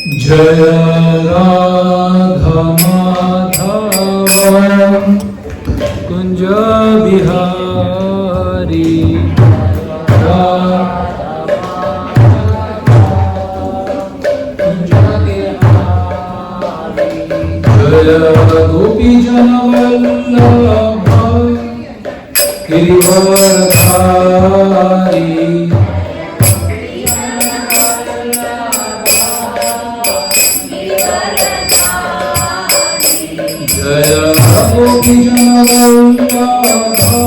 Jaya Radha Madhava Kunja Bihari Jaya Gopi Jana Vallabha Girivardhari Jaya Gopi Jana Vallabha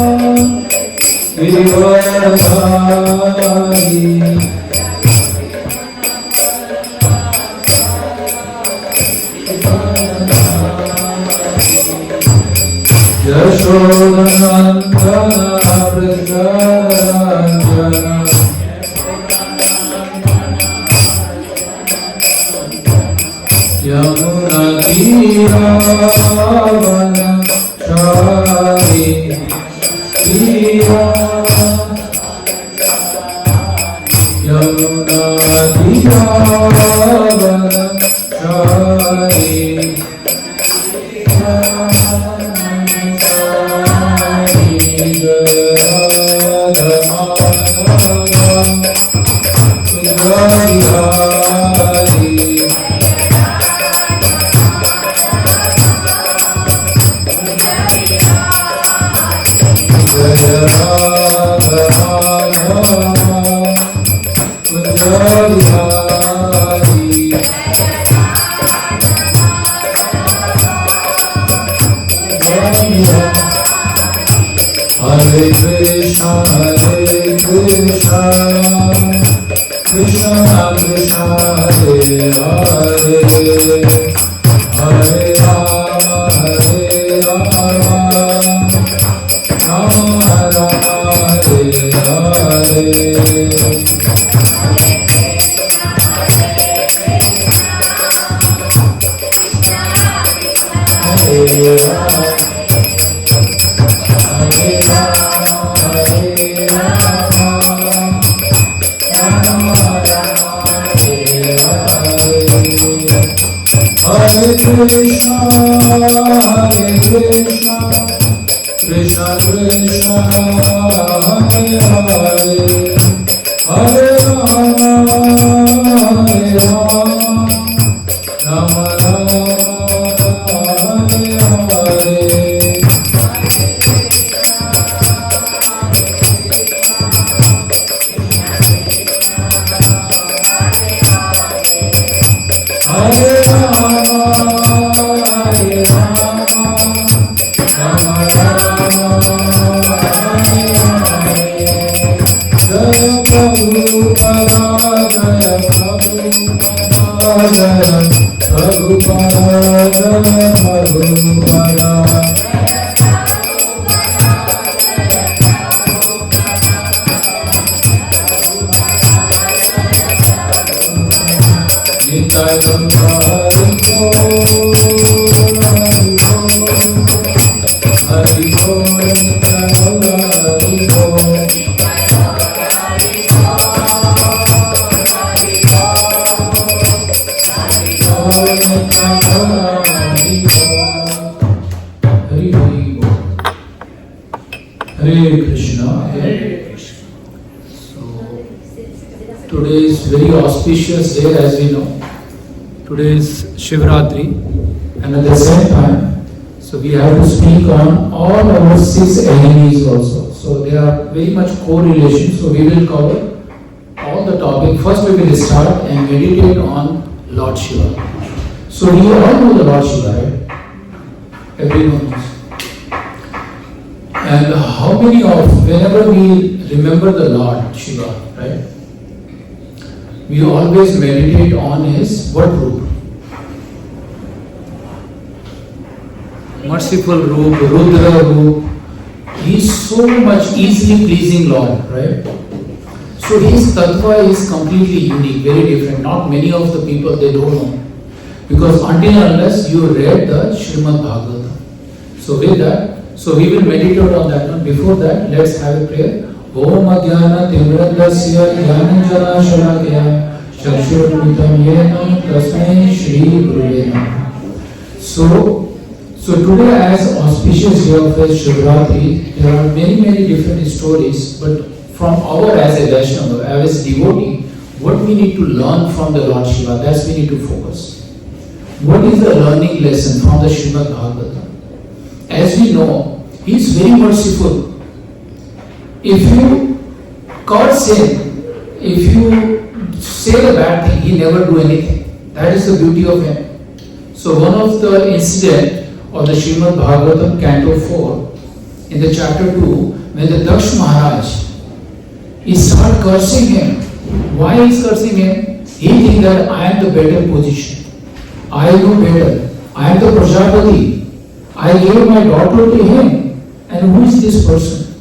Girivardhari Yashodanandana Vrajaranjana Yamuna Tiravana Chari Yamuna Tiravana Chari Harekrishna, Harekrishna, Krishna Krishna, Hare Hare, Hare Rama, Hare Rama, Rama Rama, Hare Hare. Krishna, Hare Krishna, Krishna Krishna, Hare Hare, Hare Rama, Hare Rama, Rama Rama, Hare Hare. Today is very auspicious day, as we know. Today is Shivratri, and at the same time, so we have to speak on all our 6 enemies also. So they are very much correlation. So we will cover all the topic. First we will start and meditate on Lord Shiva. So we all know the Lord Shiva, right? Everyone knows. And how many of, whenever we remember the Lord Shiva, right? We always meditate on his what roop? Merciful roop, Rudra roop. He is so much easily pleasing Lord, right? So his tattva is completely unique, very different. Not many of the people, they don't know. Because until unless you read the Srimad Bhagavatam. So with that, so we will meditate on that one. Before that, let's have a prayer. Om Adhyana Timradasya Jnananjana Shalakaya Chakshurmritam yena tasmai Shri Gurave Namaha. So today, as auspicious day of Shivratri, there are many different stories, but from our as a Vaishnava, as a devotee, what we need to learn from the Lord Shiva, that's we need to focus. What is the learning lesson from the Srimad Bhagavatam? As we know, He is very merciful. If you curse Him, if you say the bad thing, He never do anything. That is the beauty of Him. So one of the incident of the Srimad Bhagavatam, Canto 4, in the chapter 2, when the Daksh Maharaj, he started cursing him. Why he is cursing him? He thinks that I am the better position. I know better. I am the Prajapati. I gave my daughter to him. And who is this person?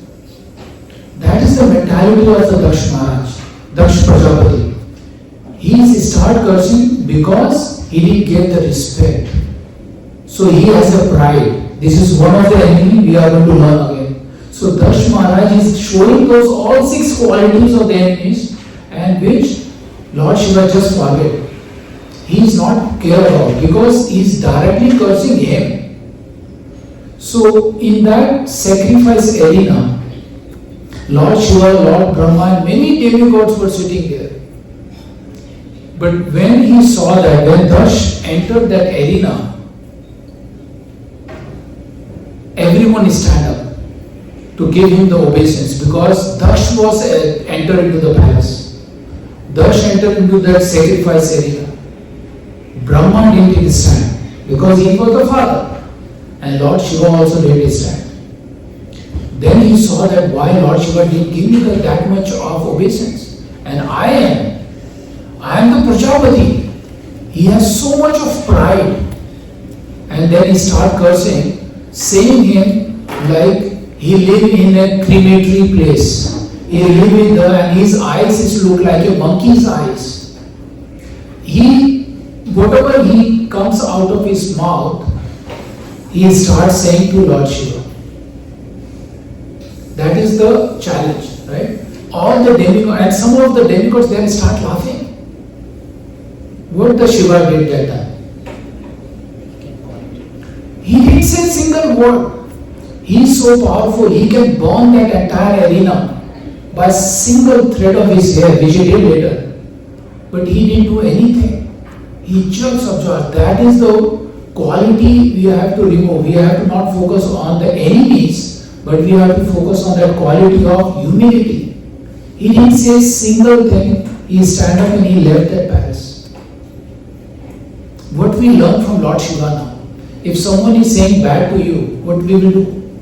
That is the mentality of the Daksh Maharaj, Daksh Prajapati. He started cursing because he didn't get the respect. So he has a pride. This is one of the enemies we are going to learn again. So Daksh Maharaj is showing those all 6 qualities of the enemies, and which Lord Shiva just forget. He is not care about because he is directly cursing him. So in that sacrifice arena, Lord Shiva, Lord Brahma, and many demigods were sitting there. But when he saw that, when Daksh entered that arena, everyone stand up to give him the obeisance, because Daksh was entered into the palace. Daksh entered into that sacrifice area. Brahma didn't stand because he was the father, and Lord Shiva also didn't stand. Then he saw that why Lord Shiva didn't give me that much of obeisance, and I am the Prajapati. He has so much of pride, and then he started cursing, saying him like he lived in a crematory place. He lived in the, and his eyes look like a monkey's eyes. Whatever he comes out of his mouth, he starts saying to Lord Shiva. That is the challenge, right? All the demigods, and some of the demigods then start laughing. What the Shiva did that time? He didn't say a single word. He is so powerful, he can burn that entire arena by a single thread of his hair, which he did later. But he didn't do anything. He just observed. That is the quality we have to remove. We have to not focus on the enemies, but we have to focus on that quality of humility. He didn't say a single thing. He stand up and he left that palace. What we learn from Lord Shiva now? If someone is saying bad to you, what we will do?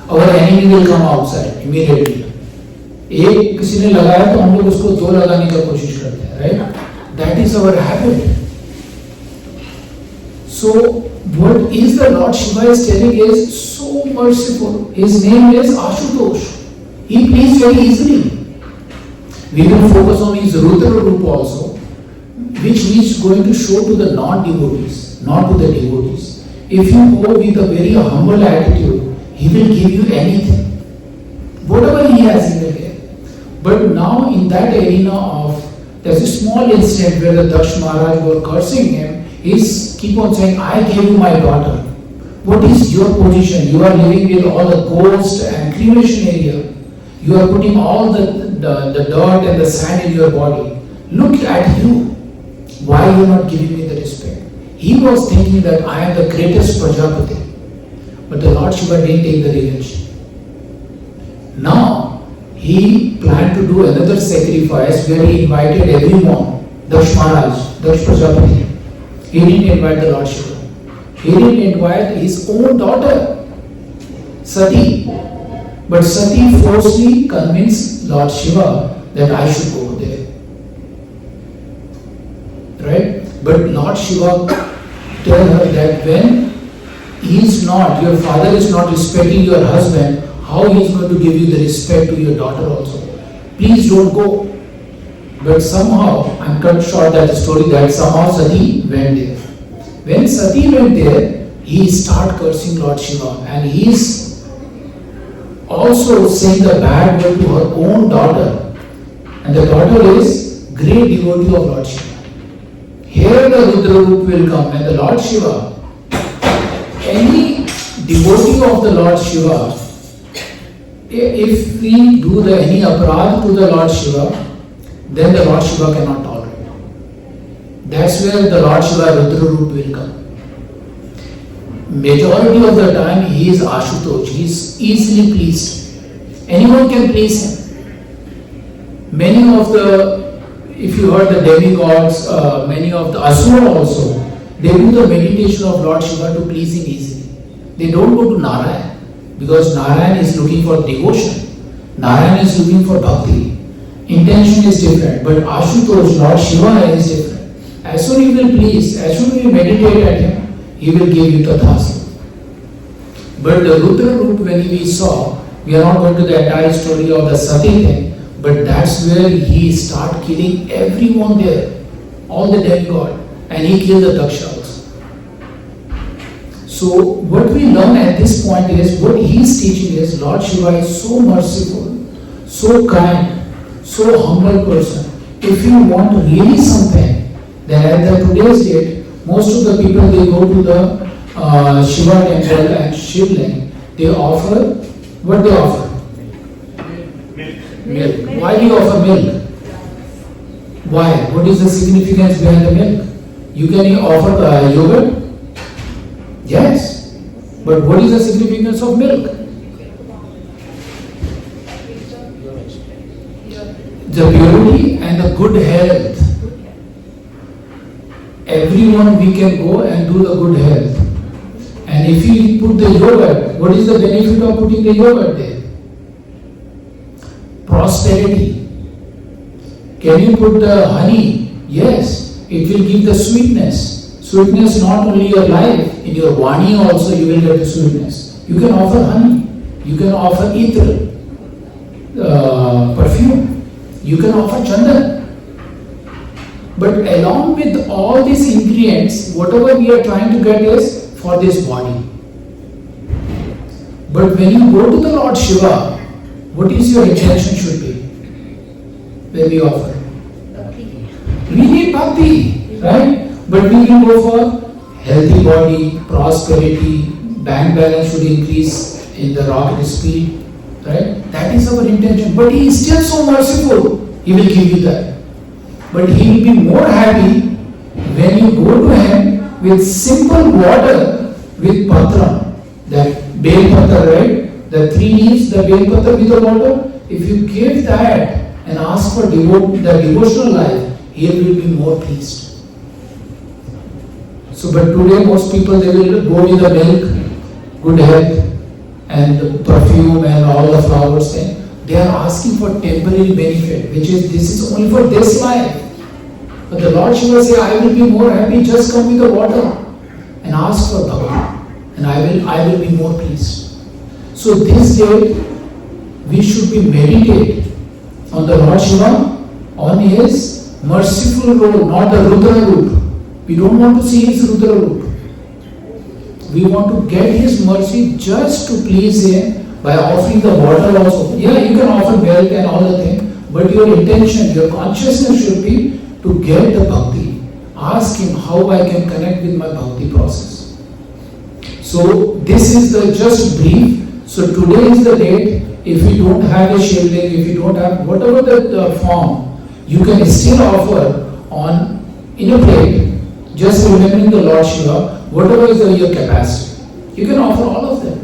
Our enemy will come outside immediately. एक किसी ने लगाया तो हम लोग उसको 2 लगाने का कोशिश करते हैं, right? That is our habit. So what is the Lord Shiva is telling is so merciful. His name is Ashutosh. He pleases very easily. We will focus on his Rudra Rupa also, which he is going to show to the non-devotees, not to the devotees. If you go with a very humble attitude, he will give you anything. Whatever he has in the air. But now in that arena of, there's a small incident where the Daksh Maharaj were cursing him. He's keep on saying, I gave you my daughter. What is your position? You are living with all the ghost and cremation area. You are putting all the dirt and the sand in your body. Look at you. Why you are not giving me the respect? He was thinking that I am the greatest Prajapati. But the Lord Shiva didn't take the revenge. Now, he planned to do another sacrifice where he invited everyone. Daksh Maharaj, Daksh Prajapati. He didn't invite the Lord Shiva. He didn't invite his own daughter, Sati. But Sati forcefully convinced Lord Shiva that I should go there. Right? But Lord Shiva tell her that when your father is not respecting your husband, how he is going to give you the respect to your daughter also? Please don't go. But somehow, I'm cut short that story, that somehow Sati went there. When Sati went there, he started cursing Lord Shiva, and he is also saying the bad word to her own daughter. And the daughter is great devotee of Lord Shiva. Here the Rudra Roop will come and the Lord Shiva, any devotee of the Lord Shiva, if we do any aparadh to the Lord Shiva, then the Lord Shiva cannot tolerate. That's where the Lord Shiva Rudra Roop will come. Majority of the time he is Ashutosh, he is easily pleased. Anyone can please him. Many of the, if you heard the demigods, many of the Asura also, they do the meditation of Lord Shiva to please him easily. They don't go to Narayan, because Narayan is looking for devotion. Narayan is looking for bhakti. Intention is different, but Ashutosh, Lord Shiva is different. As soon as you will please, as soon as you meditate at him, he will give you tathasana. But the Rudra Roop, when we saw, we are not going to the entire story of the Sati thing, but that's where he start killing everyone there, all the demigod, and he killed the Daksha also. So what we learn at this point is, what he is teaching is, Lord Shiva is so merciful, so kind, so humble person. If you want really something, then at the today's date, most of the people, they go to the Shiva temple and Shivling, they offer, what they offer? Milk. Why do you offer milk? Why? What is the significance behind the milk? You can offer yogurt? Yes. But what is the significance of milk? The purity and the good health. Everyone we can go and do the good health. And if you put the yogurt, what is the benefit of putting the yogurt there? Prosperity. Can you put the honey? Yes, it will give the sweetness. Sweetness not only your life, in your vani also you will get the sweetness. You can offer honey, you can offer ether, perfume, you can offer chandan. But along with all these ingredients, whatever we are trying to get is for this body. But when you go to the Lord Shiva, what is your intention should be when we offer? Bhakti. We need bhakti, right? But we will go for healthy body, prosperity, bank balance should increase in the rocket speed, right? That is our intention. But he is still so merciful, he will give you that. But he will be more happy when you go to him with simple water with patra, that bel patra, right? The 3 leaves, the bel patra with the water. If you give that and ask for the devotional life, he will be more pleased. So, but today most people, they will go with the milk, good health, and perfume and all the flowers thing. They are asking for temporary benefit, which is, this is only for this life. But the Lord Shiva say, I will be more happy, just come with the water and ask for bhakti, and I will be more pleased. So this day, we should be meditate on the Lord Shiva, on his merciful role, not the Rudra Roop. We don't want to see his Rudra Roop. We want to get his mercy just to please him by offering the water also. Yeah, you can offer milk and all the things, but your intention, your consciousness should be to get the bhakti. Ask him how I can connect with my bhakti process. So this is the just brief. So today is the date. If you don't have a shivling, if you don't have whatever the form, you can still offer on in a plate. Just remembering the Lord Shiva, whatever is your capacity. You can offer all of them.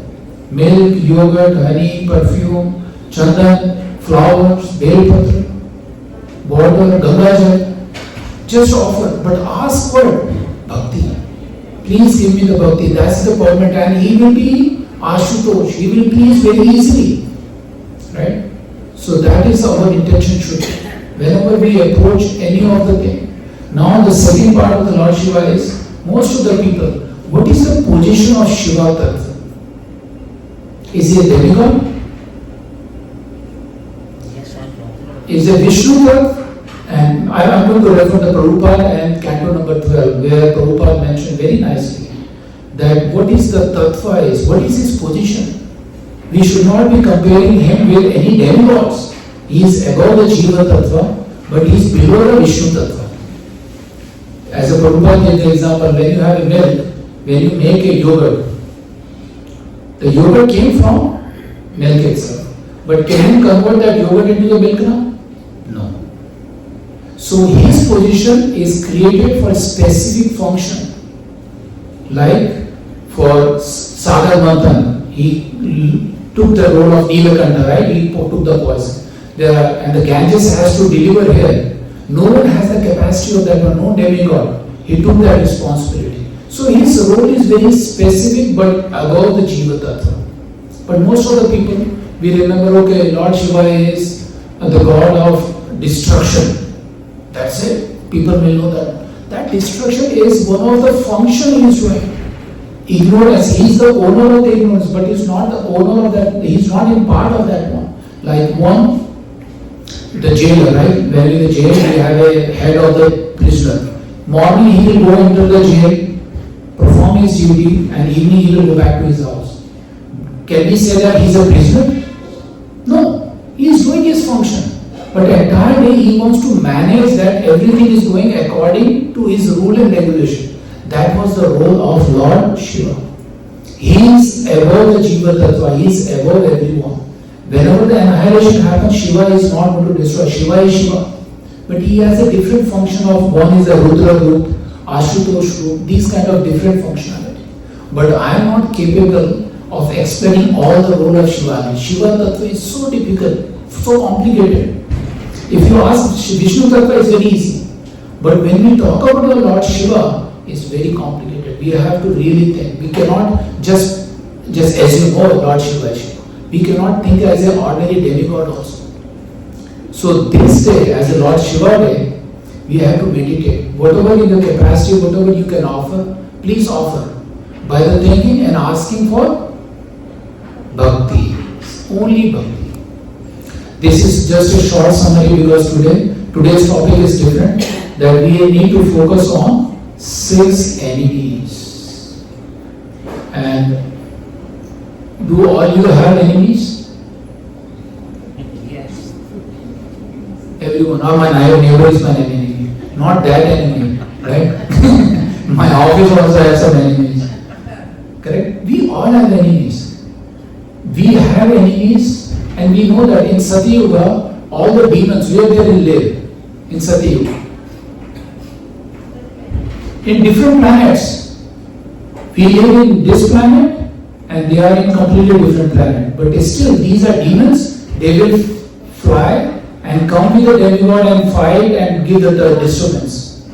Milk, yogurt, honey, perfume, chandan, flowers, bel patra, water, Ganga Jal. Just offer, but ask for bhakti. Please give me the bhakti. That's the permanent, and he will be Ashutosh. He will please very easily. Right? So that is our intention should be. Whenever we approach any of the thing. Now the second part of the Lord Shiva is, most of the people, what is the position of Shiva Tattva? Is he a demigod? Yes, I know. Is he a Vishnu Tattva? And I am going to refer to Prabhupada and canto number 12, where Prabhupada mentioned very nicely that what is the Tattva is, what is his position. We should not be comparing him with any demigods. He is above the Jiva Tattva, but he is below the Vishnu Tattva. As a Prabhupada gave the example, when you have a milk, when you make a yogurt, the yogurt came from milk itself. But can you convert that yogurt into the milk now? No. So his position is created for a specific function. Like for Sagar Manthan, he took the role of Nilakanta, right? He took the poison. And the Ganges has to deliver here. No one has the capacity of that one, no demigod. He took that responsibility. So his role is very specific but above the Jiva Tattva. But most of the people, we remember, okay, Lord Shiva is the god of destruction. That's it. People will know that. That destruction is one of the functions he is doing. Ignorance, he is the owner of the ignorance, but he is not the owner of that, he is not in part of that one. Like one, the jailer, right? When in the jail, we have a head of the prisoner. Morning he will go into the jail, perform his duty, and evening he will go back to his house. Can we say that he is a prisoner? No, he is doing his function. But the entire day he wants to manage that everything is going according to his rule and regulation. That was the role of Lord Shiva. He is above the Jiva Tattva, he is above everyone. Whenever the annihilation happens, Shiva is not going to destroy. Shiva is Shiva. But he has a different function of, one is a Rudra group, Ashutosh group, these kind of different functionality. But I am not capable of explaining all the role of Shiva. Shiva Tattva is so difficult, so complicated. If you ask, Vishnu Tattva is very easy. But when we talk about the Lord Shiva, it's very complicated. We have to really think. We cannot just assume, oh, Lord Shiva is Shiva. We cannot think as an ordinary demigod also. So this day, as a Lord Shiva day, we have to meditate. Whatever in the capacity, whatever you can offer, please offer. By the thinking and asking for bhakti. Only bhakti. This is just a short summary because today's topic is different. That we need to focus on 6 enemies. And do all you have enemies? Yes. Everyone. Oh, my neighbor is my enemy. Not that enemy, right? My office also has some enemies. Correct? We all have enemies. We have enemies, and we know that in Satyuga, all the demons, where they will live in Satyuga? In different planets. We live in this planet, and they are in completely different planet. But still, these are demons. They will fly and come with the demigod and fight and give the disturbance.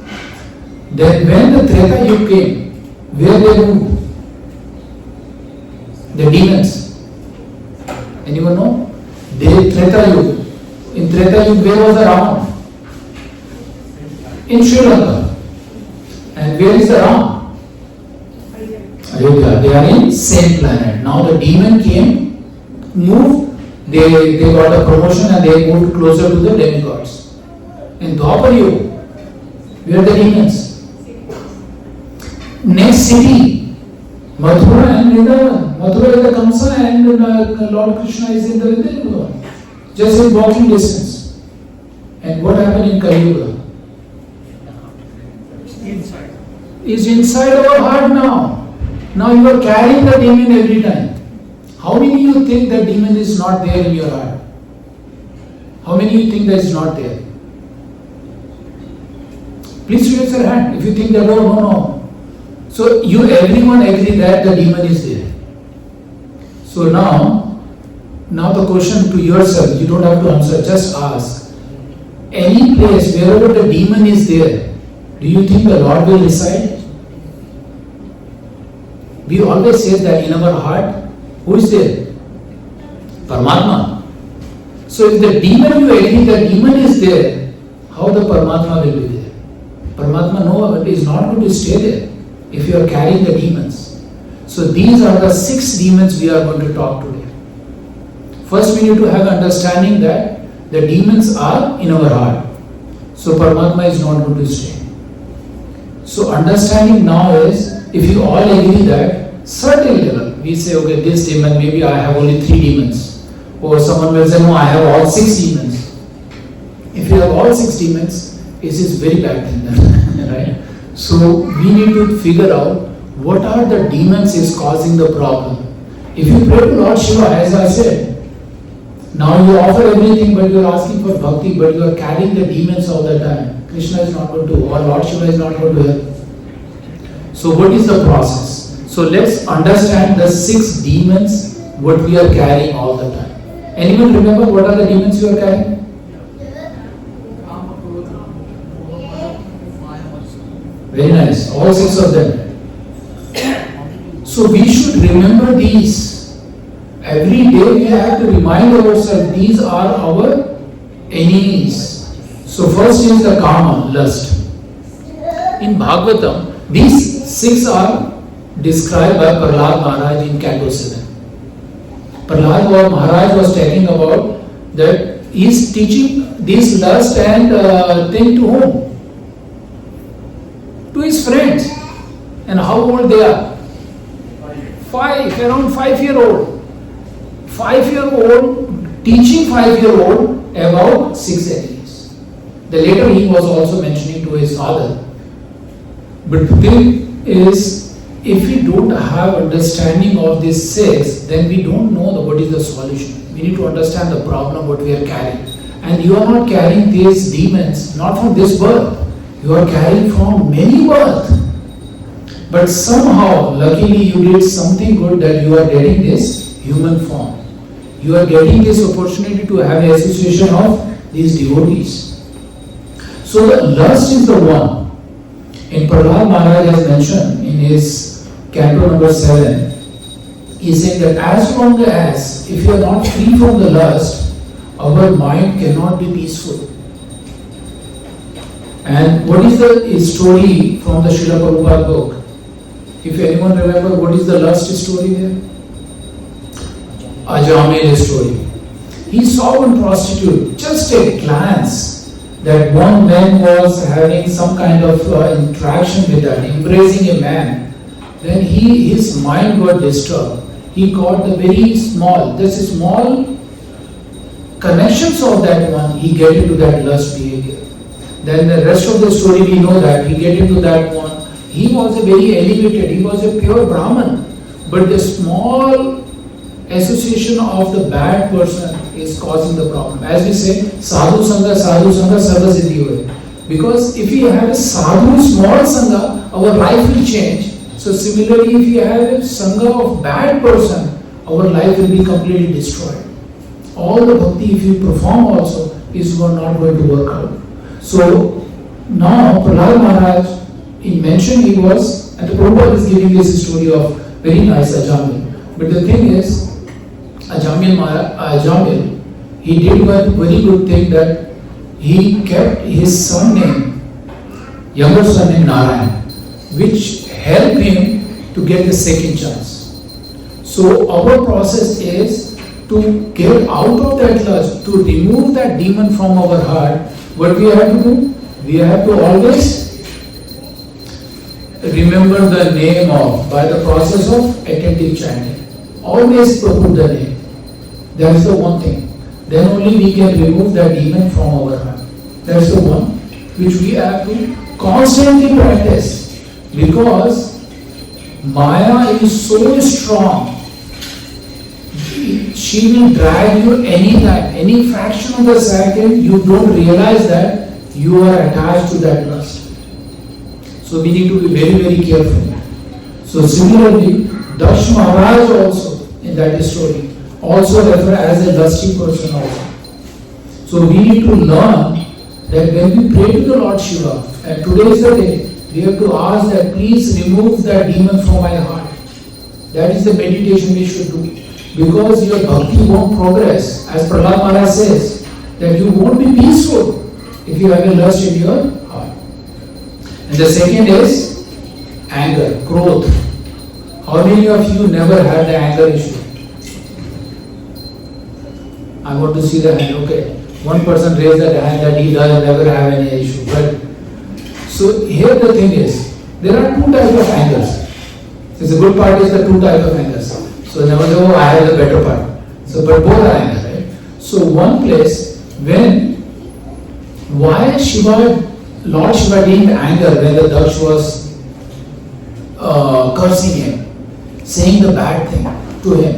Then when the Treta Yuga came, where they moved? The demons. Anyone know? They Treta Yuga. In Treta Yuga, where was the Ram? In Sri Lanka. And where is the Ram? Ayodhya. They are in same planet. Now the demon came, moved, they got a promotion and they moved closer to the demigods. In Dwapar Yuga, where are the demons? Next city, Mathura and Vrindavan. Mathura is the Kamsa and Lord Krishna is in the Vrindavan. Just in walking distance. And what happened in Kaliyuga? Is inside our heart now. Now you are carrying the demon every time. How many you think that demon is not there in your heart? How many you think that is not there? Please raise your hand if you think that, oh, no. So everyone agree that the demon is there. So now the question to yourself, you don't have to answer, just ask. Any place wherever the demon is there, do you think the Lord will reside? We always say that in our heart, who is there? Paramatma. So if the demon, you agree that demon is there, how the Paramatma will be there? Paramatma, no, it is not going to stay there if you are carrying the demons. So these are the 6 demons we are going to talk today. First we need to have understanding that the demons are in our heart. So Paramatma is not going to stay. So understanding now is, if you all agree that certain level, we say, okay, this demon, maybe I have only 3 demons. Or someone will say, no, I have all 6 demons. If you have all 6 demons, it is very bad thing, right? So we need to figure out what are the demons is causing the problem. If you pray to Lord Shiva, as I said, now you offer everything, but you are asking for bhakti, but you are carrying the demons all the time. Krishna is not going to, or Lord Shiva is not going to help. So what is the process? So let's understand the 6 demons what we are carrying all the time. Anyone remember what are the demons you are carrying? Very nice. All 6 of them. So we should remember these. Every day we have to remind ourselves these are our enemies. So first is the kama, lust. In Bhagavatam, these 6 are described by Prahlad Maharaj in Canto 7. Prahlad Maharaj was talking about that he is teaching this lust and thing to whom? To his friends. And how old they are? 5, around 5-year-old. 5-year-old teaching 5-year-old about 6 enemies. The later he was also mentioning to his father. But the thing is, if we don't have understanding of these 6, then we don't know what is the solution. We need to understand the problem what we are carrying. And you are not carrying these demons, not from this birth. You are carrying from many births. But somehow, luckily you did something good that you are getting this human form. You are getting this opportunity to have an association of these devotees. So the lust is the one. In Prahlad Maharaj has mentioned in his canto number 7, he said that as long as if you are not free from the lust, our mind cannot be peaceful. And what is the story from the Srila Prabhupada book? If anyone remember what is the lust story there? Ajamil story. He saw one prostitute, just a glance that one man was having some kind of interaction with that, embracing a man. Then his mind got disturbed. He got the very small, just a small connections of that one, he get into that lust behavior. Then the rest of the story we know that he get into that one. He was a very elevated, he was a pure Brahman. But the small association of the bad person is causing the problem. As we say, sadhu sangha, sarva siddhi hoye. Because if we have a sadhu, small sangha, our life will change. So similarly, if we have a sangha of bad person, our life will be completely destroyed. All the bhakti, if you perform also, is not going to work out. So now Prahlad Maharaj, he mentioned he was, and the Prabhupada is giving this story of very nice Ajamil. But the thing is, Ajamil, he did one very good thing that he kept his son name, younger son name Narayan, which helped him to get the second chance. So our process is to get out of that lust, to remove that demon from our heart. What we have to do? We have to always remember the name of, by the process of attentive chanting. Always put the name. That is the one thing. Then only we can remove that demon from our heart. That's the one which we have to constantly practice. Because Maya is so strong. She will drag you anytime, any fraction of a second, you don't realize that you are attached to that lust. So we need to be very, very careful. So similarly, Dash Maharaj also, in that story, also referred as a lusty person also. So we need to learn that when we pray to the Lord Shiva, and today is the day, we have to ask that please remove that demon from my heart. That is the meditation we should do. Because your bhakti won't progress. As Prahlad Maharaj says, that you won't be peaceful if you have a lust in your heart. And the second is anger, krodh. How many of you never had the anger issue? I want to see the hand. Okay. One person raised that hand that he does never have any issue. But so here the thing is, there are 2 types of angers. So the good part is the 2 types of angers. So never say, oh, I have the better part. So but both are anger, right? So one place when why Lord Shiva didn't anger when the Daksh was cursing him, saying the bad thing to him?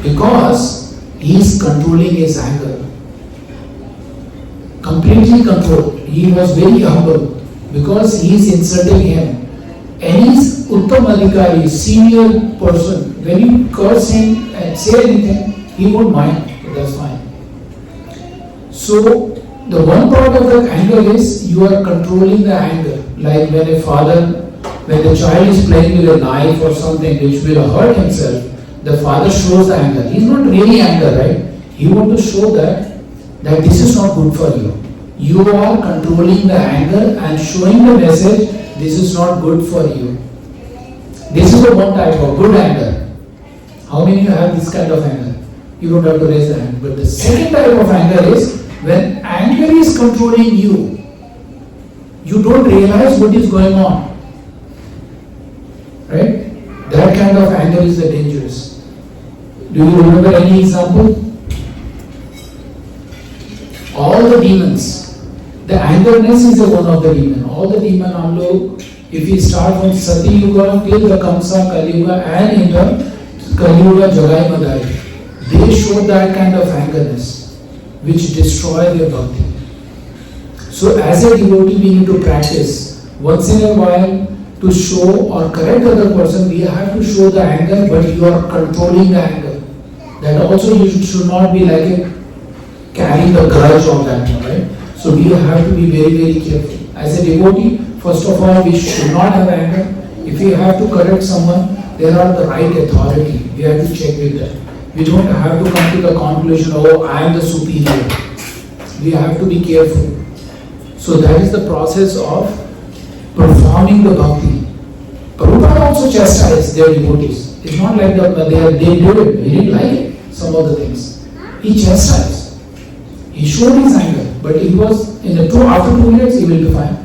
Because he is controlling his anger. Completely controlled. He was very humble because he is insulting him. Any Uttam Adhikari, senior person, when you curse him and say anything, he won't mind. That's fine. So, the one part of the anger is you are controlling the anger. Like when the child is playing with a knife or something which will hurt himself, the father shows the anger. He is not really angry, right? He wants to show that this is not good for you. You are controlling the anger and showing the message, this is not good for you. This is the one type of good anger. How many of you have this kind of anger? You don't have to raise the hand. But the second type of anger is when anger is controlling you, you don't realize what is going on. Right? That kind of anger is the dangerous. Do you remember any example? All the demons. The angerness is one of the demons. All the demons, if we start from Sati Yuga till the Kamsa, Kaliyuga and in the Kaliyuga Jagai Madai, they show that kind of angerness which destroy their bhakti. So as a devotee we need to practice once in a while to show or correct other person. We have to show the anger, but you are controlling the anger. That also you should not be like carrying the grudge of that one, right? So we have to be very, very careful. As a devotee, first of all, we should not have anger. If we have to correct someone, there are the right authority. We have to check with them. We don't have to come to the conclusion, oh, I am the superior. We have to be careful. So that is the process of performing the bhakti. Prabhupada also chastised their devotees. It's not like they did it. He didn't like it, some of the things. He chastised. He showed his anger. But it was, after 2 years, he will be fine.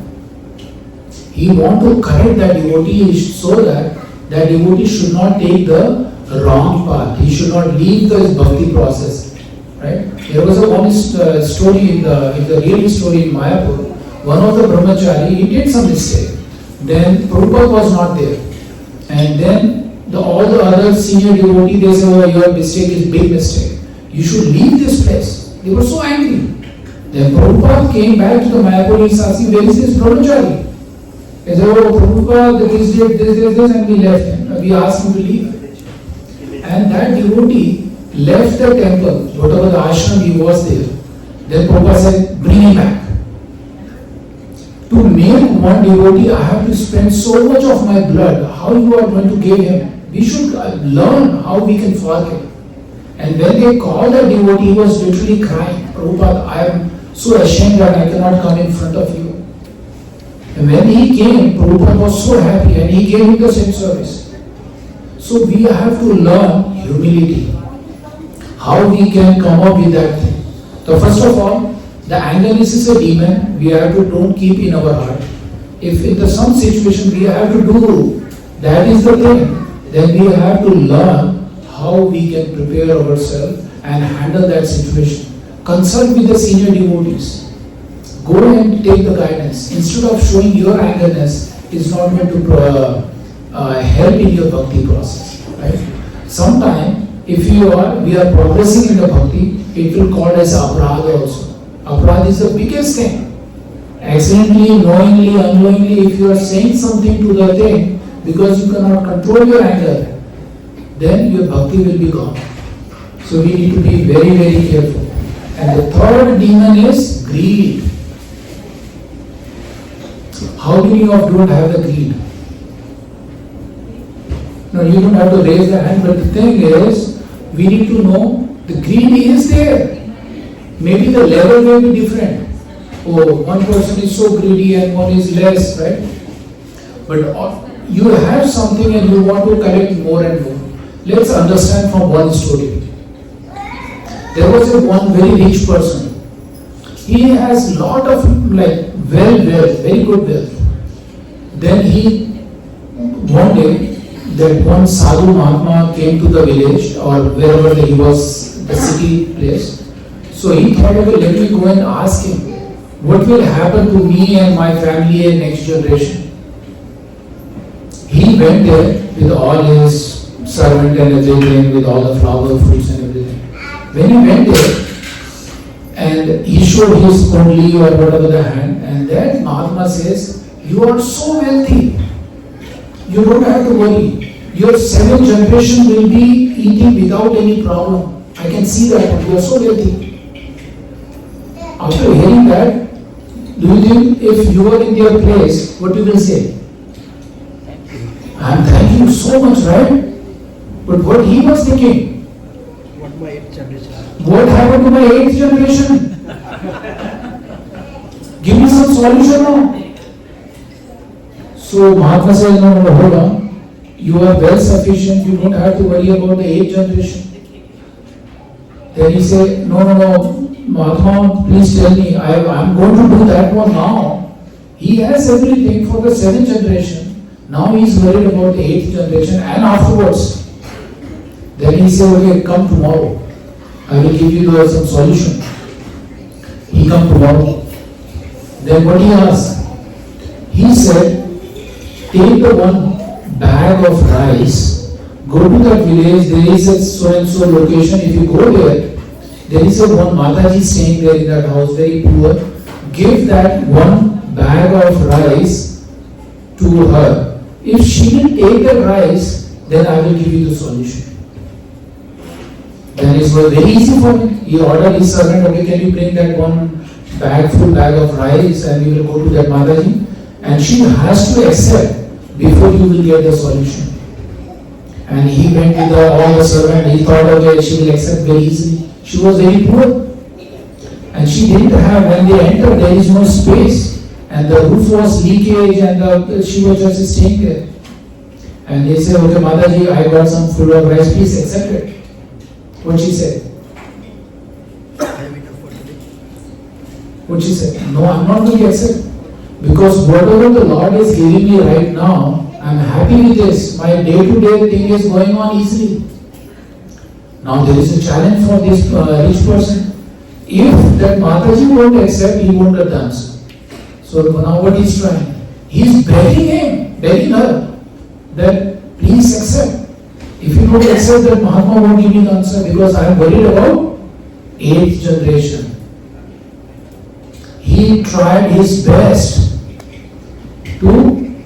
He want to correct that devotee so that devotee should not take the wrong path. He should not leave the bhakti process. Right? There was one story in the real story in Mayapur. One of the brahmachari, he did some mistake. Then Prabhupada was not there. And then all the other senior devotees, they say, oh, your mistake is big mistake. You should leave this place. They were so angry. Then Prabhupada came back to the Mayapur, he asked, where is this brahmachari? He said, oh, Prabhupada, this, and we left him. We asked him to leave. And that devotee left the temple, whatever the ashram he was there. Then Prabhupada said, bring him back. To make one devotee, I have to spend so much of my blood. How you are going to give him? We should learn how we can forgive. And when they called the devotee, he was literally crying. Prabhupada, I am so ashamed that I cannot come in front of you. And when he came, Prabhupada was so happy and he gave him the same service. So we have to learn humility. How we can come up with that thing. So first of all, the angerness is a demon. We have to don't keep in our heart. If in some situation we have to do, that is the thing. Then we have to learn how we can prepare ourselves and handle that situation. Consult with the senior devotees. Go and take the guidance. Instead of showing your angerness, is not going to help in your bhakti process. Right? Sometimes, if we are progressing in the bhakti, it will call as aparadha also. Aparadha is the biggest thing. Accidentally, knowingly, unknowingly, if you are saying something to the thing, because you cannot control your anger, then your bhakti will be gone. So we need to be very, very careful. And the third demon is greed. How many of you don't have the greed? No, you don't have to raise the hand, but the thing is, we need to know the greed is there. Maybe the level may be different. Oh, one person is so greedy and one is less, right? But you have something and you want to collect more and more. Let's understand from one story. There was one very rich person. He has lot of wealth, very good wealth. Then one day, that one sadhu Mahatma came to the village or wherever he was, the city place. So he thought, okay, let me go and ask him, what will happen to me and my family and next generation? He went there with all his servant and everything, with all the flower, fruits and everything. When he went there, and he showed his kundli or whatever the hand, and that Mahatma says, you are so wealthy, you don't have to worry. Your 7th generation will be eating without any problem. I can see that, you are so wealthy. After hearing that, do you think if you are in their place, what you will say? I am thanking you so much, right? But what he was thinking? What my 8th generation? What happened to my 8th generation? Give me some solution now. So Mahatma says, no, hold on. You are well sufficient, you don't have to worry about the 8th generation. Then he said, no, Mahatma, please tell me, I am going to do that one now. He has everything for the 7th generation. Now he is worried about the 8th generation and afterwards. Then he said, okay, come tomorrow. I will give you some solution. He come tomorrow. Then what he asked? He said, take the one bag of rice, go to that village, there is a so and so location. If you go there is a one Mataji staying there in that house, very poor. Give that one bag of rice to her. If she will take that rice, then I will give you the solution. Then it was very easy for him. He ordered his servant, okay, can you bring that one full bag of rice and we will go to that Mataji. And she has to accept before you will get the solution. And he went with all the servant, he thought, okay, she will accept very easily. She was very poor. And she didn't have, when they entered, there is no space. And the roof was leakage and she was just staying there. And they said, okay, Mataji, I got some full of rice, please accept it. What she said? What she said? No, I'm not going to accept. Because whatever the Lord is giving me right now, I'm happy with this. My day-to-day thing is going on easily. Now there is a challenge for this rich person. If that Mataji won't accept, he won't have done so. So now what he's trying? He's begging her that please accept. If you don't accept, that Mahatma won't give you the answer because I am worried about 8th generation. He tried his best to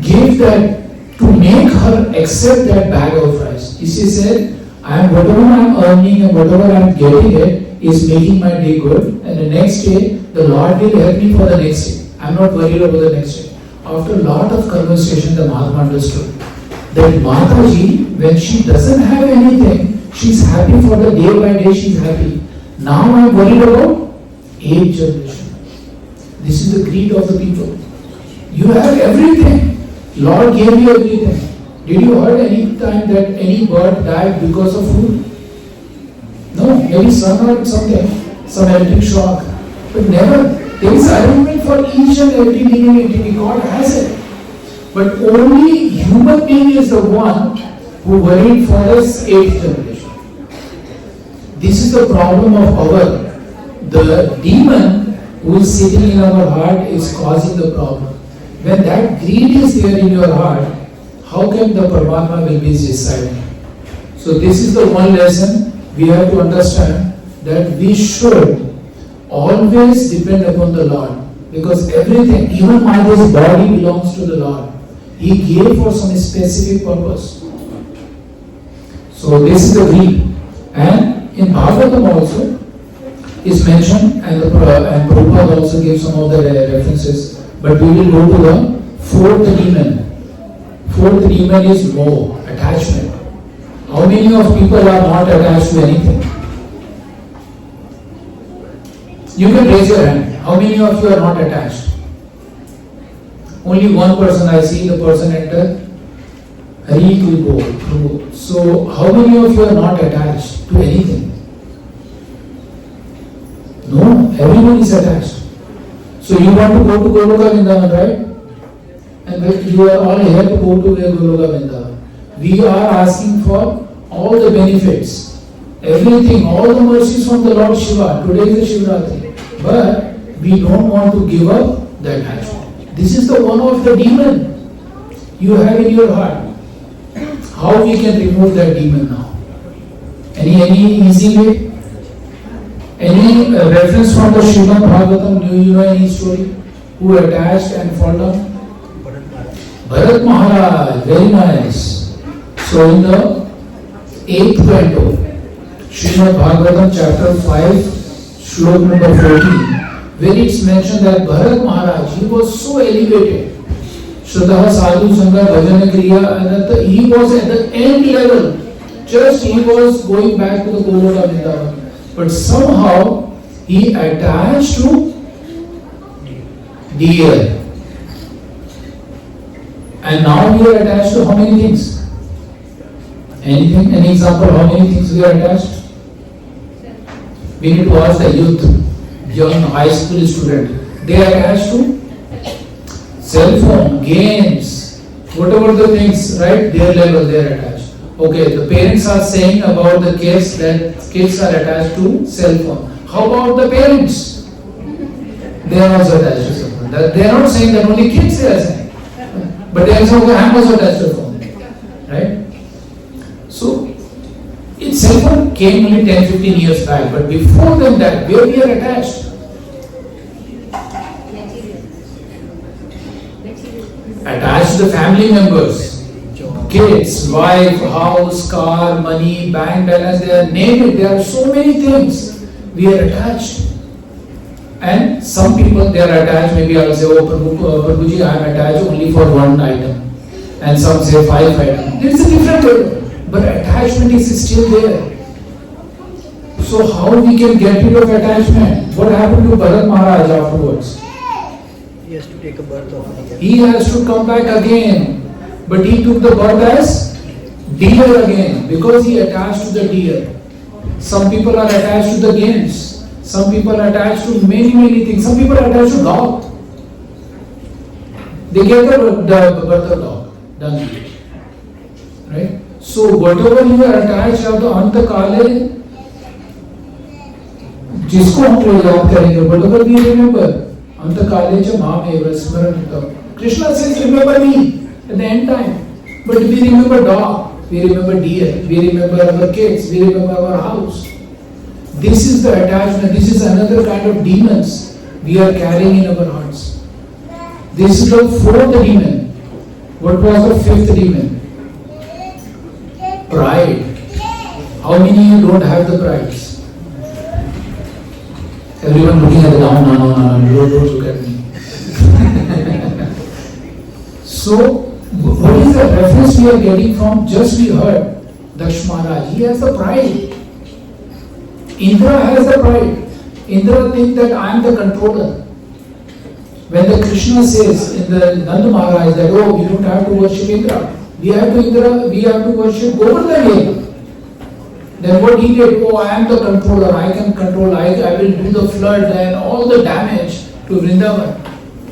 give that, to make her accept that bag of rice. He said, whatever I am earning and whatever I am getting it is making my day good, and the next day the Lord will help me for the next day. I am not worried about the next day. After a lot of conversation, the Mahatma understood that Mataji, when she doesn't have anything, she is happy for the day by day, she is happy. Now I am worried about 8th generation. This is the greed of the people. You have everything. Lord gave you everything. Did you heard any time that any bird died because of food? No, maybe sun or something, some electric shock. But never. There is arrangement for each and every living entity. God has it. But only human being is the one who worried for his 8th generation. This is the problem of the demon who is sitting in our heart is causing the problem. When that greed is there in your heart, how can the Paramatma will be residing? So this is the one lesson we have to understand, that we should always depend upon the Lord. Because everything, even this body belongs to the Lord. He gave for some specific purpose. So this is the greed. And in Bhagavatam also is mentioned, and Prabhupada also gave some of the references. But we will go to the 4th demon. 4th demon is more attachment. How many of people are not attached to anything? You can raise your hand. How many of you are not attached? Only one person I see, the person enter. Hari will go. So how many of you are not attached to anything? No, everyone is attached. So you want to go to Goloka Vrindavan, right? And you are all here to go to Goloka Vrindavan. We are asking for all the benefits, everything, all the mercies from the Lord Shiva. Today is the Shivratri. But we don't want to give up the attachment. This is the one of the demon you have in your heart. How we can remove that demon now? Any easy way? Any reference from the Srimad Bhagavatam? Do you know any story? Who attached and fall down? Bharat Maharaj, very nice. So in the 8th canto, Srimad Bhagavatam chapter 5, slok number 14, where it's mentioned that Bharat Maharaj, he was so elevated. Shraddha Sadhu Sangha Bhajana Kriya, and he was at the end level. Just he was going back to the Goloka Vrindavan. But somehow he attached to deer. And now we are attached to how many things? Anything? Any example how many things we are attached? We need to ask the youth, young high school student. They are attached to cell phone, games, whatever the things, right? Their level they are attached. Okay, the parents are saying about the kids that kids are attached to cell phone. How about the parents? They are also attached to cell phone. They are not saying that only kids they are saying. But they are saying, okay, I am also attached to phone. Right? So, cell phone came only 10-15 years back. But before then that, where we are attached? Attached to the family members. Kids, wife, house, car, money, bank balance, they are name it. There are so many things. We are attached. And some people they are attached, maybe I will say, oh Prabhuji, I am attached only for one item. And some say 5 items. There is a different level. But attachment is still there. So how we can get rid of attachment? What happened to Bharat Maharaj afterwards? He has to take a birth of again. He has to come back again. But he took the birth as deer again because he attached to the deer. Some people are attached to the games. Some people are attached to many things. Some people are attached to dog. They get the birth of dog. Done. Right? So whatever you are attached to anta kale, जिसको हम लोग याद करेंगे, whatever we remember, anta kale cha maam eva smarantam. Krishna says, remember me at the end time. But we remember dog, we remember deer, we remember our kids, we remember our house. This is the attachment. This is another kind of demons we are carrying in our hearts. This is the 4th demon. What was the 5th demon? Pride. How many of you don't have the prides? Everyone looking at the down, no, don't look at me. So, what is the reference we are getting from? Just we heard, Daksh Maharaj, he has the pride. Indra has the pride. Indra thinks that I am the controller. When the Krishna says in the Nanda Maharaj that, oh, we don't have to worship Indra. We have to worship Govardhan. Then what he did, oh, I am the controller, I can control, I will do the flood and all the damage to Vrindavan.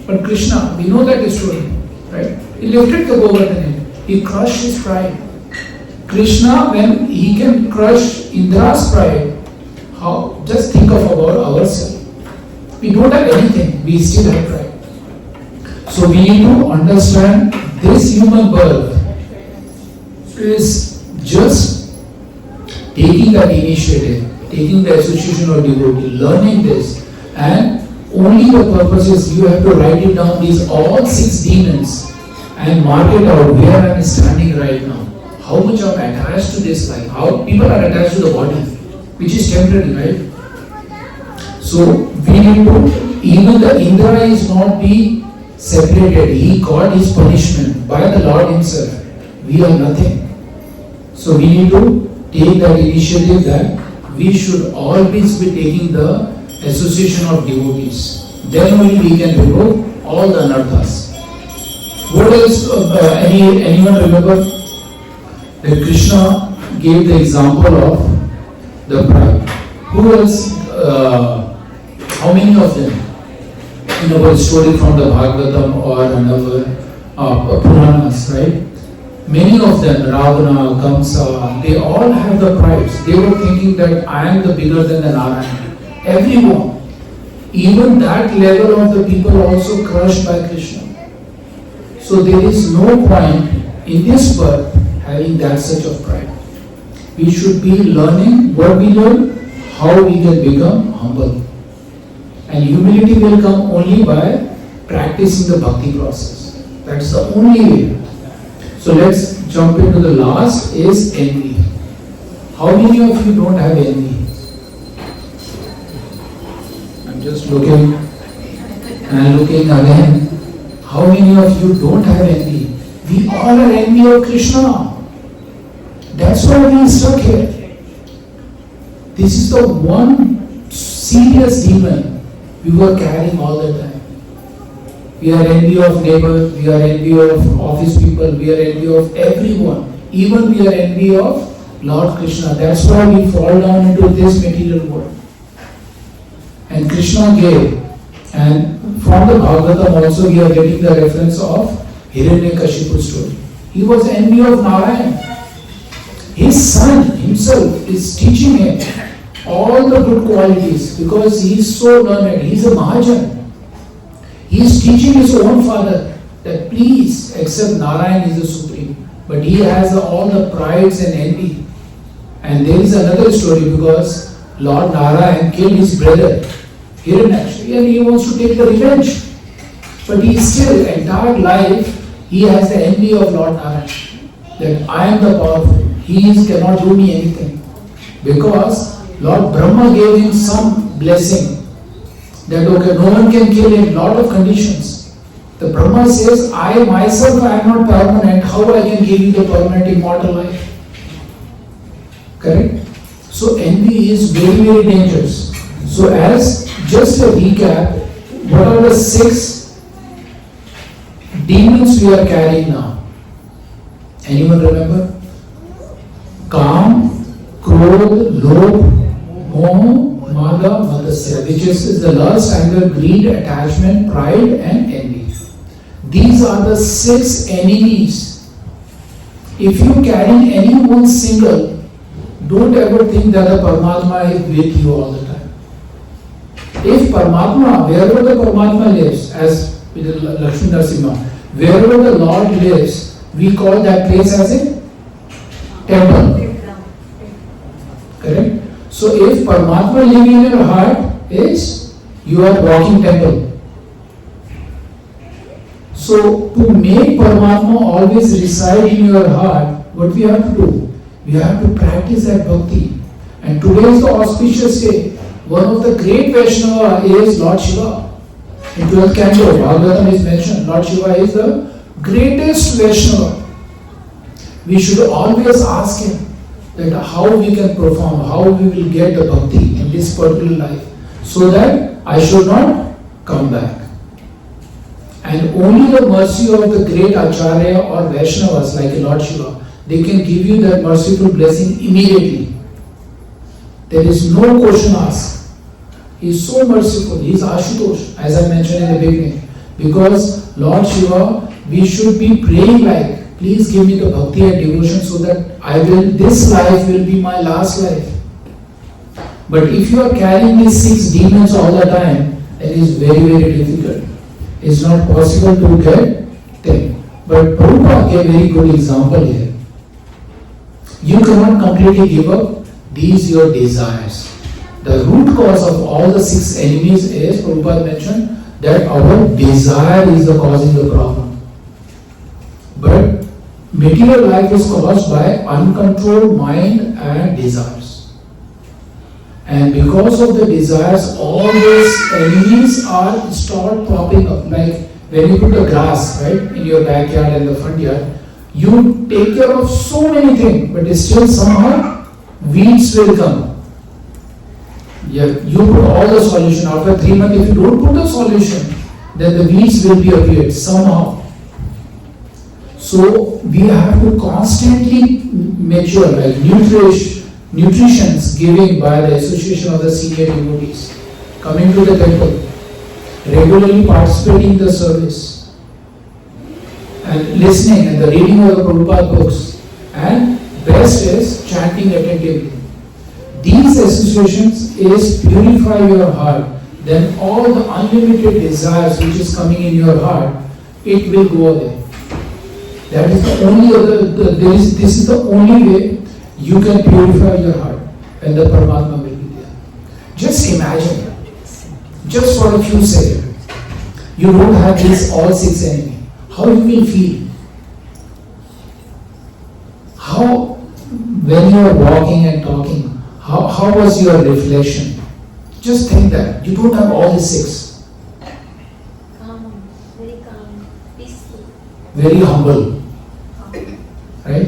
But Krishna, we know that story, right? He lifted the Govardhan, he crushed his pride. Krishna, when he can crush Indra's pride, how? Just think of about ourselves. We don't have anything, we still have pride. So we need to understand this human birth is just taking that initiative, taking the association of devotee, learning this, and only the purpose is you have to write it down, these all 6 demons, and mark it out where I am standing right now. How much I am attached to this life, how people are attached to the body, which is temporary, right? So we need to, even the Indra is not be separated, he got his punishment by the Lord himself. We are nothing. So we need to take that initiative that we should always be taking the association of devotees. Then only we can remove all the anarthas. What else? Anyone remember that Krishna gave the example of the bride? Who else? How many of them? In our story from the Bhagavatam or another Puranas, right? Many of them, Ravana, Kamsa, they all have the prides. They were thinking that I am the bigger than the Narayan. Everyone. even that level of the people also crushed by Krishna. So there is no point in this birth having that such of pride. We should be learning what we learn, how we can become humble. And humility will come only by practicing the bhakti process. That's the only way. So let's jump into the last is envy. How many of you don't have envy? I'm just looking and looking again. How many of you don't have envy? We all are envy of Krishna. That's why we are stuck here. This is the one serious demon we were carrying all the time. We are envy of neighbors, we are envy of office people, we are envy of everyone. Even we are envy of Lord Krishna. That's why we fall down into this material world. And Krishna gave, and from the Bhagavatam also we are getting the reference of Hiranyakashipu's story. He was envy of Narayan. His son himself is teaching him all the good qualities because he is so learned. He is a Mahajan. He is teaching his own father that please accept Narayan is the supreme. But he has all the prides and envy. And there is another story because Lord Narayan killed his brother Hiranyaksha and he wants to take the revenge. But he still, entire life, he has the envy of Lord Narayan. That I am the powerful. He cannot do me anything. Because Lord Brahma gave him some blessing. That okay, no one can kill him, lot of conditions. The Brahma says, I myself I am not permanent, how I can give you the permanent immortal life? Correct? So envy is very, very dangerous. So as just a recap, what are the 6 demons we are carrying now? Anyone remember? Kam, Krodh, Lobh, Moh, Mada, Matsya, which is the lust, anger, greed, attachment, pride and envy. These are the 6 enemies. If you carry any one single, don't ever think that the Paramatma is with you all the time. If Paramatma, wherever the Paramatma lives, as with Lakshmi Narasimha, wherever the Lord lives, we call that place as a temple. Correct? So if Paramatma living in your heart is, you are walking temple. So to make Paramatma always reside in your heart, what we have to do? We have to practice that bhakti. And today is the auspicious day. One of the great Vaishnava is Lord Shiva. In 12th canto, Bhagavatam is mentioned. Lord Shiva is the greatest Vaishnava. We should always ask him that how we can perform, how we will get the bhakti in this particular life, so that I should not come back. And only the mercy of the great Acharya or Vaishnavas like Lord Shiva, they can give you that merciful blessing immediately. There is no question asked. He is so merciful. He is Ashutosh, as I mentioned in the beginning. Because Lord Shiva, we should be praying like, please give me the bhakti and devotion so that this life will be my last life. But if you are carrying these 6 demons all the time, then it is very, very difficult. It's not possible to get them. But Prabhupada gave a very good example here. You cannot completely give up these your desires. The root cause of all the 6 enemies is, Prabhupada mentioned, that our desire is the causing the problem. But material life is caused by uncontrolled mind and desires. And because of the desires, all these enemies are start popping up. Like when you put the grass, right, in your backyard and the front yard, you take care of so many things, but still somehow weeds will come. You put all the solution. After 3 months, if you don't put the solution, then the weeds will be appeared somehow. So we have to constantly make sure, like nutritions given by the association of the senior devotees, coming to the temple, regularly participating in the service, and listening and the reading of the Prabhupada books, and best is chanting attentively. These associations is purify your heart. then all the unlimited desires which is coming in your heart, it will go away. That is the only other, this is the only way you can purify your heart when the Paramatma will be there. Just imagine, just for a few seconds, you don't have these all 6 enemies. How you will feel? How, when you are walking and talking, how was your reflection? Just think that you don't have all the 6. Calm, peaceful. Very humble. Right?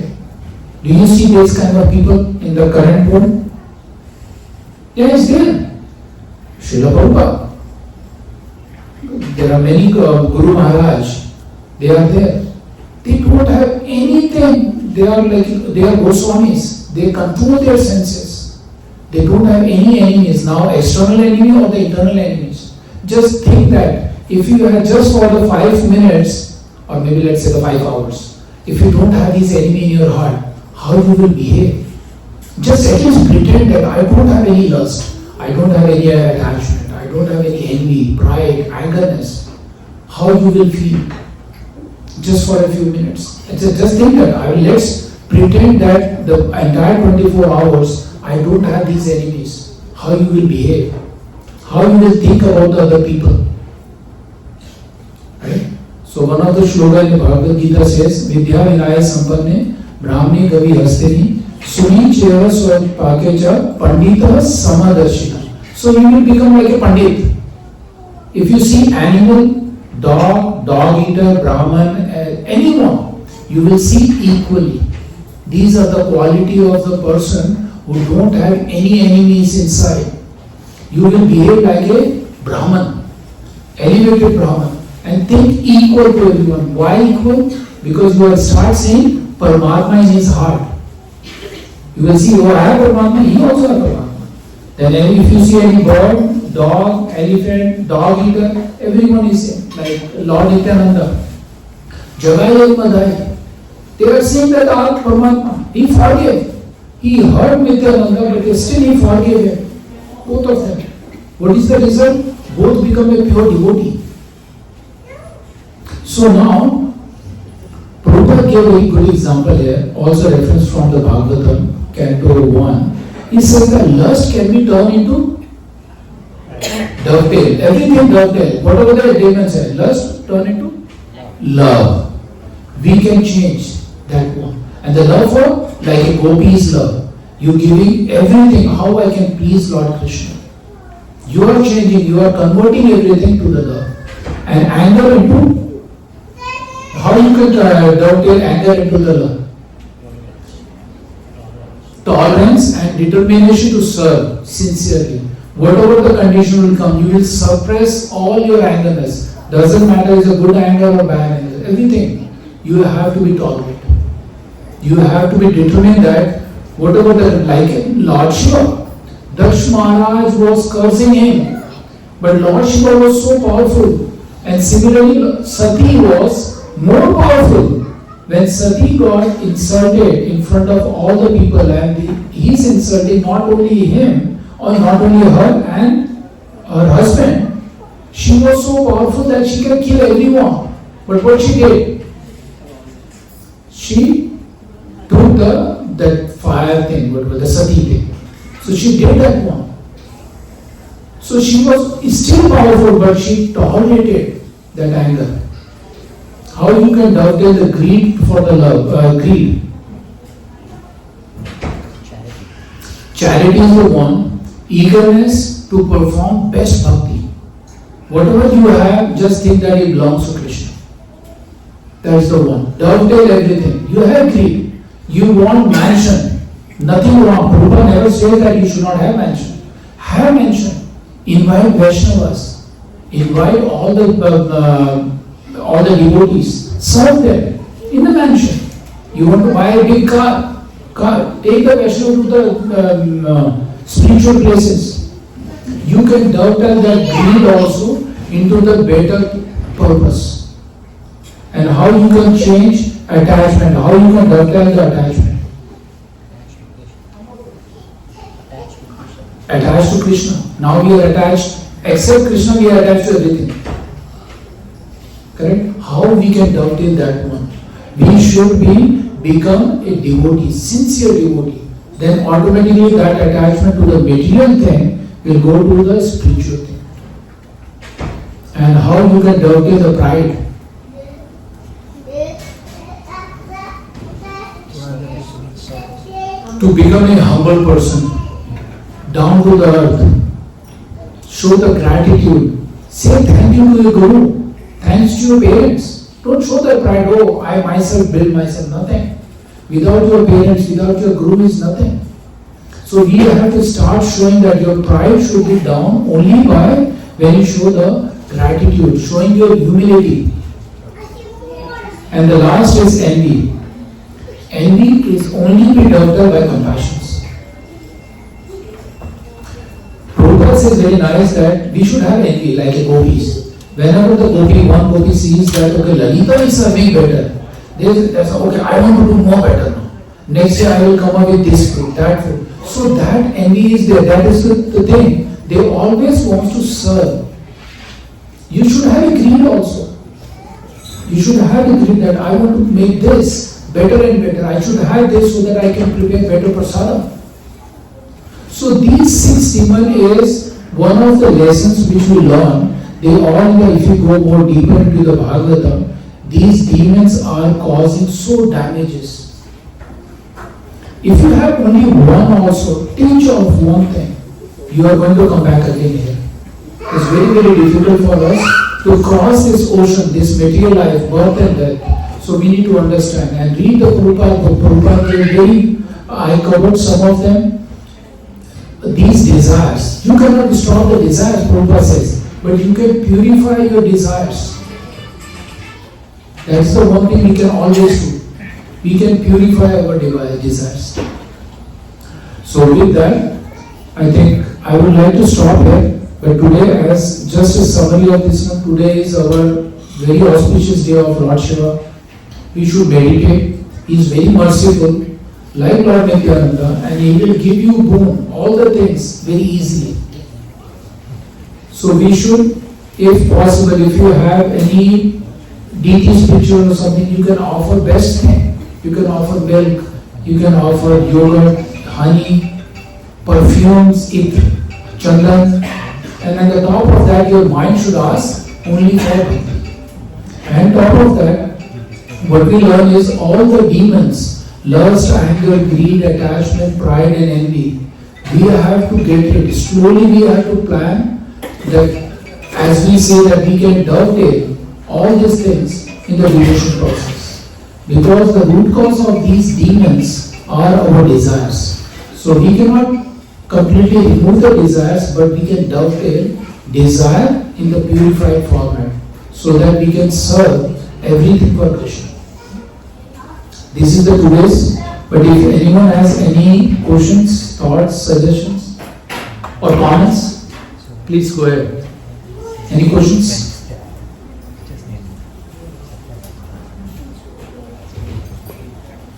Do you see these kind of people in the current world? Yeah, it's there. Srila Prabhupada. There are many Guru Maharaj. They are there. They don't have anything. They are Goswamis. They control their senses. They don't have any enemies. Now external enemy or the internal enemies. Just think that if you had just for the 5 minutes, or maybe let's say the 5 hours, if you don't have these enemy in your heart, how you will behave? Just at least pretend that I don't have any lust, I don't have any attachment, I don't have any envy, pride, angerness. How you will feel? Just for a few minutes. Just think that let's pretend that the entire 24 hours I don't have these enemies. How you will behave? How you will think about the other people? Right? So one of the shlokas in bhagavadgita says, Vidya Vinaya Sampanne Brahmani Gavi Hastini Suni Cheva Swapakecha Pandita Samadarshina. So you will become like a Pandit. If you see animal, dog eater, Brahman, anyone, you will see equally. These are the quality of the person who don't have any enemies inside. You will behave like a Brahman, elevated Brahman, and think equal to everyone. Why equal? Because you will start seeing Paramatma in his heart. You will see, oh, I have Paramatma, he also has Paramatma. Then if you see any bird, dog, elephant, dog eater, everyone is same. Like Lord Nityananda. Jagai Ek Madhai. They are saying that our Paramatma, he forgave. He hurt Nityananda, but still he forgave him. Both of them. What is the result? Both become a pure devotee. So now, Prabhupada gave a good example here, also reference from the Bhagavatam, Canto 1. He says that lust can be turned into dovetail. Everything dovetail. Whatever the demon said, lust turn into love. We can change that one. And the love for, like a gopi's love. You giving everything, how I can please Lord Krishna. You are changing, you are converting everything to the love. And anger into, how you can dovetail anger into the love? Tolerance and determination to serve sincerely. Whatever the condition will come, you will suppress all your angerness. Doesn't matter if it's a good anger or bad anger. Everything. You have to be tolerant. You have to be determined that whatever the, like Lord Shiva, Daksh Maharaj was cursing him. But Lord Shiva was so powerful. And similarly, Sati was more powerful. When Sati got insulted in front of all the people, and he's insulting not only him or not only her and her husband, she was so powerful that she can kill everyone. But what she did? She took that fire thing, the Sati thing. So she did that one. So she was still powerful, but she tolerated that anger. How you can dovetail the greed for the love, greed. Charity is the one, eagerness to perform best bhakti. Whatever you have, just think that it belongs to Krishna. That is the one. Dovetail everything. You have greed. You want mansion. Nothing wrong. Prabhupada never says that you should not have mansion. Have mansion. Invite Vaishnavas. Invite all the devotees. Serve them in the mansion. You want to buy a big car. Take the Vaishnava to the spiritual places. You can dovetail that greed also into the better purpose. And how you can change attachment, how you can dovetail the attachment. Attached to Krishna. Now we are attached Except Krishna, we are attached to everything. Correct? How we can dovetail that one? We should become a devotee, sincere devotee. Then automatically that attachment to the material thing will go to the spiritual thing. And how you can dovetail the pride? To become a humble person, down to the earth, show the gratitude, say thank you to your Guru, thanks to your parents. Don't show that pride, oh, I myself build myself, nothing. Without your parents, without your Guru is nothing. So we have to start showing that your pride should be down only by when you show the gratitude, showing your humility. And the last is envy. Envy is only be developed by compassion. Prabhupada says very nice that we should have envy like a gopis. Whenever the one gopi sees that okay, Lalita is serving better, there's okay, I want to do more better now. Next year I will come up with this food, that food. So that envy is there. That is the thing. They always want to serve. You should have a greed also. You should have a greed that I want to make this better and better. I should have this so that I can prepare better prasadam. So these 6 demons is one of the lessons which we learn. They all, if you go more deeper into the Bhagavatam, these demons are causing so damages. If you have only one also, teach of one thing, you are going to come back again here. It's very, very difficult for us to cross this ocean, this material life, birth and death. So we need to understand and read the Prabhupada. I covered some of them. These desires, you cannot stop the desires, Prabhupada says, but you can purify your desires. That's the one thing we can always do. We can purify our desires. So with that, I think I would like to stop here. But today, as just a summary of this one, today is our very auspicious day of Lord Shiva. We should meditate. He is very merciful, like Lord Nityananda, and He will give you boon, all the things very easily. So we should, if possible, if you have any deity's picture or something, you can offer best thing. You can offer milk, you can offer yogurt, honey, perfumes, chandan, and at the top of that your mind should ask only for bhakti. And top of that, what we learn is all the demons, lust, anger, greed, attachment, pride and envy, we have to get rid. Slowly we have to plan that, as we say, that we can dovetail all these things in the devotion process. Because the root cause of these demons are our desires. So we cannot completely remove the desires, but we can dovetail desire in the purified format so that we can serve everything for Krishna. This is the today's, but if anyone has any questions, thoughts, suggestions or comments, please go ahead. Any questions?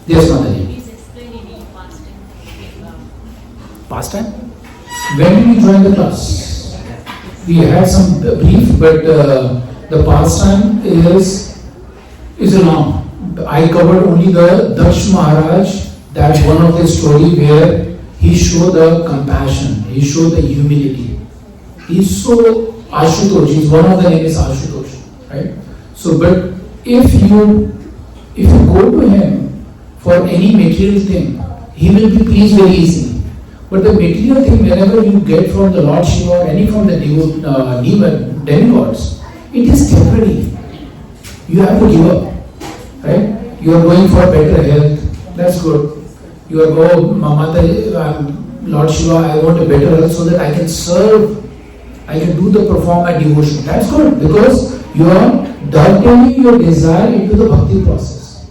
Yes, Mataji. Please explain in Past time? When did you join the class? We had some brief, but the pastime is long. I covered only the Daksh Maharaj, that one of the story where he showed the compassion, he showed the humility. He's so Ashutosh, he's one of the name is Ashutosh, right? So, but if you go to him for any material thing, he will be pleased very easily. But the material thing, whenever you get from the Lord Shiva or any from the demigods, it is temporary. You have to give up, right? You are going for better health, that's good. You are going, Lord Shiva, I want a better health so that I can serve, I can perform my devotion. That's good, because you are dovetailing your desire into the bhakti process.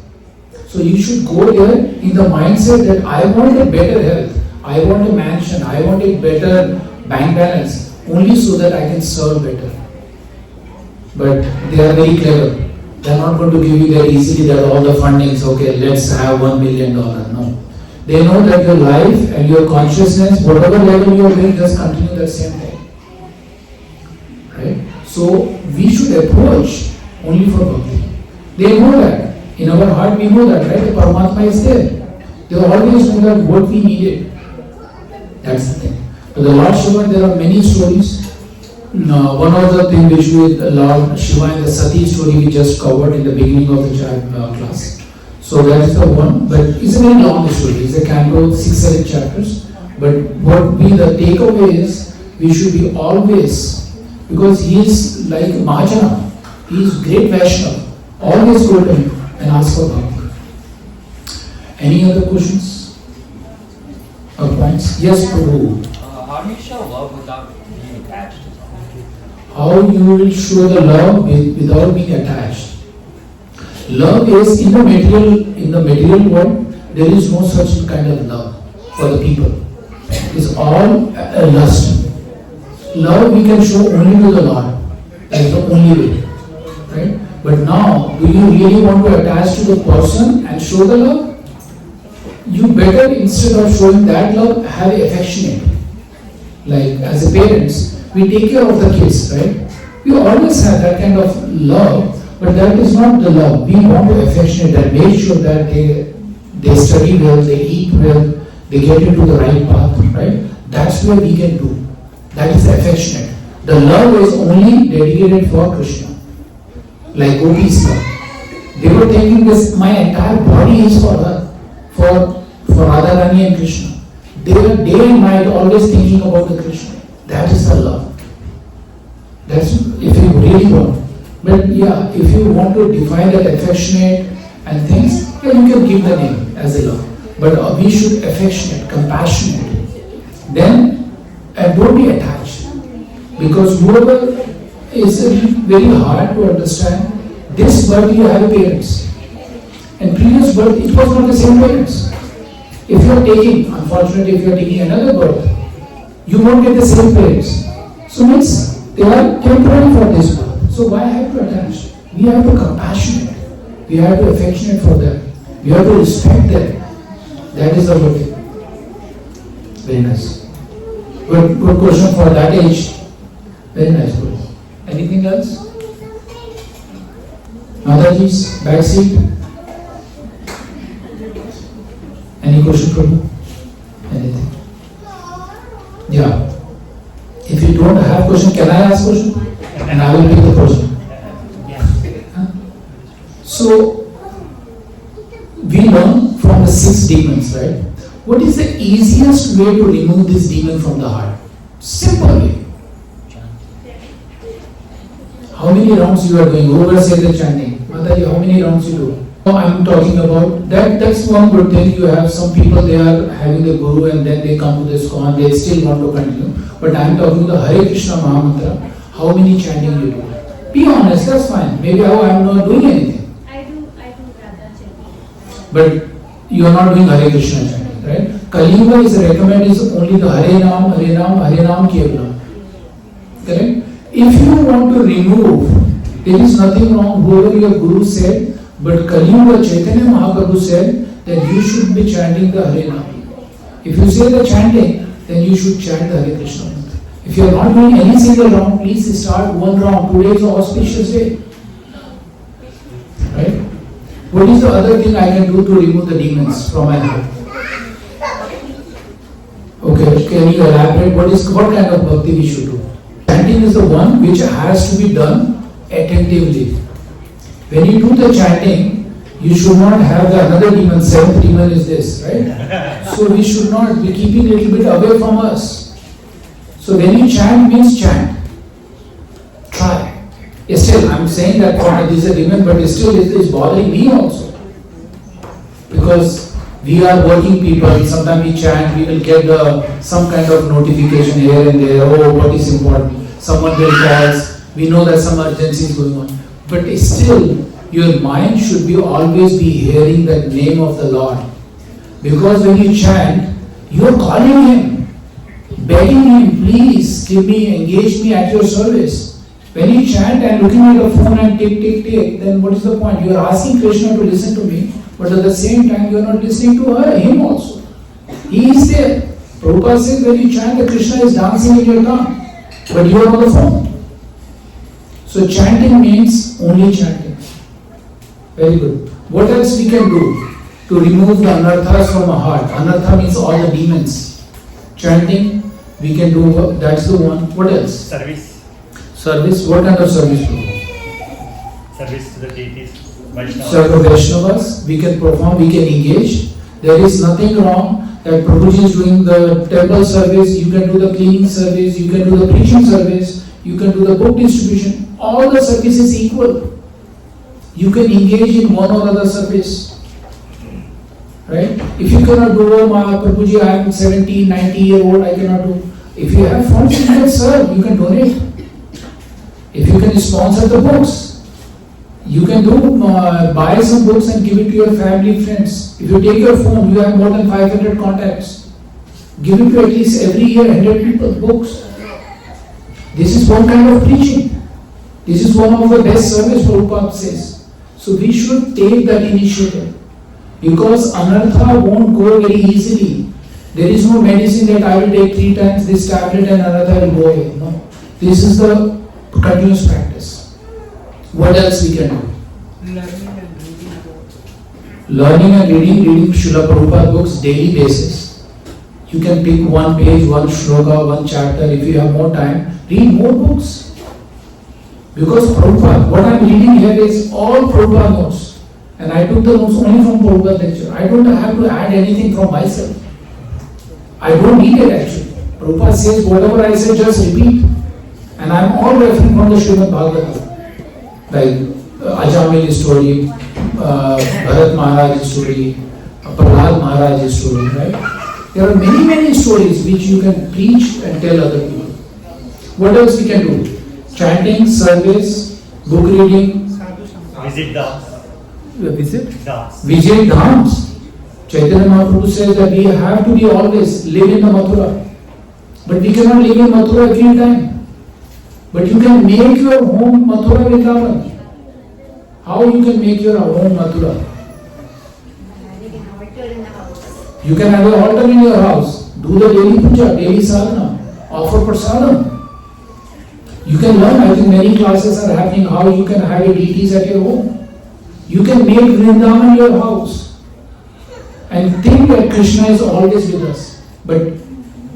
So you should go there in the mindset that I want a better health, I want a mansion, I want a better bank balance, only so that I can serve better. But they are very clever. They are not going to give you that easily that all the fundings, okay, let's have $1 million. No. They know that your life and your consciousness, whatever level you are doing, just continue that same thing. So we should approach only for bhakti. They know that. In our heart we know that, right? The Paramatma is there. They always know that what we needed. That's the thing. To the Lord Shiva, there are many stories. One of the things which with Lord Shiva and the Sati story we just covered in the beginning of the class. So that is the one, but it's a very long story. It's a canto, 6-7 chapters. But what be the takeaway is, we should be always, because he is like Mahajana, he is great Vaishnava. Always go to him and ask for help. Any other questions or points? Yes, Prabhu. How do you show love without being attached to something? How you will show the love without being attached? Love is in the material world. There is no such kind of love for the people. It's all a lust. Love we can show only to the Lord. That's the only way, right? But now, do you really want to attach to the person and show the love? You better, instead of showing that love, have affectionate. Like as a parents, we take care of the kids, right? We always have that kind of love, but that is not the love. We want to affectionate them, make sure that they study well, they eat well, they get into the right path, right? That's what we can do. That is affectionate. The love is only dedicated for Krishna. Like gopis love. They were thinking this, my entire body is for her, for Radharani and Krishna. They were day and night always thinking about the Krishna. That is the love. That's if you really want. But yeah, if you want to define that affectionate and things, yeah, you can give the name as a love. But we should affectionate, compassionate. Then, and don't be attached. Because whoever is very hard to understand, this birth you have parents. And previous birth, it was not the same parents. If you are taking, unfortunately, if you are taking another birth, you won't get the same parents. So means they are temporary for this birth. So why have to attach? We have to compassionate. We have to affectionate for them. We have to respect them. That is the good thing. Very nice. Good question for that age. Very nice. Good. Anything else? Mataji's back seat. Any question from you? Anything? Yeah. If you don't have question, can I ask question? And I will pick the question. Huh? So, we learn from the 6 demons, right? What is the easiest way to remove this demon from the heart? Simple way. How many rounds you are doing? Whoever said the chanting. Mataji, how many rounds you do? I'm talking about that. That's one good thing. You have some people, they are having the guru and then they come to the iskcon, they still want to continue. But I'm talking the Harekrishna Mahamantra. How many chanting you do? Be honest, that's fine. Maybe I'm not doing anything. I do Radha chanting. But you are not doing Harekrishna chanting, right? Kaliyuga is recommended is only the Hare Nam, Kevalam. Correct? If you want to remove, there is nothing wrong, whoever your guru said, but Kaliyuga Chaitanya Mahaprabhu said that you should be chanting the Hare Nam. If you say the chanting, then you should chant the Hare Krishna mantra. If you are not doing any single round, please start one round. Today is an auspicious day. Right? What is the other thing I can do to remove the demons from my heart? Okay, can you elaborate what kind of bhakti we should do? Chanting is the one which has to be done attentively. When you do the chanting, you should not have the another demon, 7th demon is this, right? So we should not be keeping a little bit away from us. So when you chant means chant. Try. Still, I'm saying that this is a demon, but still it is bothering me also. Because we are working people, sometimes we chant, we will get some kind of notification here and there, oh, what is important? Someone will call, we know that some urgency is going on. But still, your mind should be always be hearing the name of the Lord. Because when you chant, you are calling Him, begging Him, please give me, engage me at your service. When you chant and looking at the phone and tick, then what is the point? You are asking Krishna to listen to me, but at the same time you are not listening to Him also. He is there. Prabhupada says when you chant, the Krishna is dancing in your tongue, but you are on the phone. So chanting means only chanting. Very good. What else we can do to remove the anarthas from our heart? Anartha means all the demons. Chanting, we can do, that's the one. What else? Service. Service, what kind of service do? Service to the deities. Vaishnavas. Serve Vaishnavas, we can perform, we can engage. There is nothing wrong that Prabhuji is doing the temple service, you can do the cleaning service, you can do the preaching service, you can do the book distribution. All the service is equal. You can engage in one or other service. Right? If you cannot do, Prabhuji, I am 70, 90-year-old, I cannot do. If you have funds, you can serve, you can donate. If you can sponsor the books, you can do buy some books and give it to your family, friends. If you take your phone, you have more than 500 contacts. Give it to at least every year 100 people books. This is one kind of preaching. This is one of the best service Prabhupada says. So we should take that initiative. Because anartha won't go very easily. There is no medicine that I will take 3 times this tablet and anartha will go away. No. This is the continuous practice. What else we can do? Learning and reading Srila Prabhupada books daily basis. You can pick one page, one shloka, one chapter. If you have more time, read more books. Because Prabhupada, what I am reading here is all Prabhupada notes. And I took the notes only from Prabhupada lecture. I don't have to add anything from myself. I don't need it actually. Prabhupada says whatever I say, just repeat. And I am all referring from the Srimad Bhagavatam. Like Ajamil's story, Bharat Maharaj's story, Prahlad Maharaj's story, right? There are many stories which you can preach and tell other people. What else we can do? Chanting, service, book reading. Visit dhams. Visit? Dhams. Visit dhams. Chaitanya Mahaprabhu says that we have to be always live in the Mathura. But we cannot live in Mathura every time. But you can make your home Mathura Vrindavan. How you can make your home Mathura? Having an altar in the house. You can have an altar in your house. Do the daily puja, daily sadhana. Offer prasadam. You can learn, I think many classes are happening, how you can have your deities at your home. You can make Vrindavan your house. And think that Krishna is always with us. But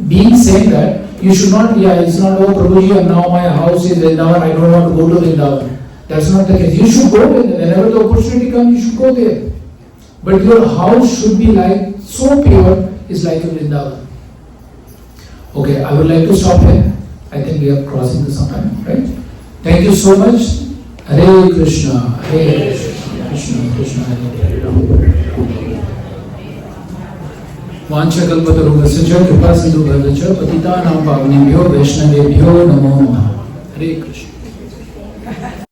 being saying that, you should not, it's not, oh Prabhuji, now my house is Vrindavan, I don't want to go to Vrindavan. That's not the case. You should go there. Whenever the opportunity comes, you should go there. But your house should be like, so pure, is like a Vrindavan. Okay, I would like to stop here. I think we are crossing the time, right? Thank you so much. Hare Krishna, Hare Krishna, Krishna Krishna, Hare Hare. वाञ्छकल्पतरुभ्यश्च कृपा सिन्धुभ्यश्च पतितानां पावनेभ्यो वैष्णवेभ्यो नमो नमः। हरे कृष्ण।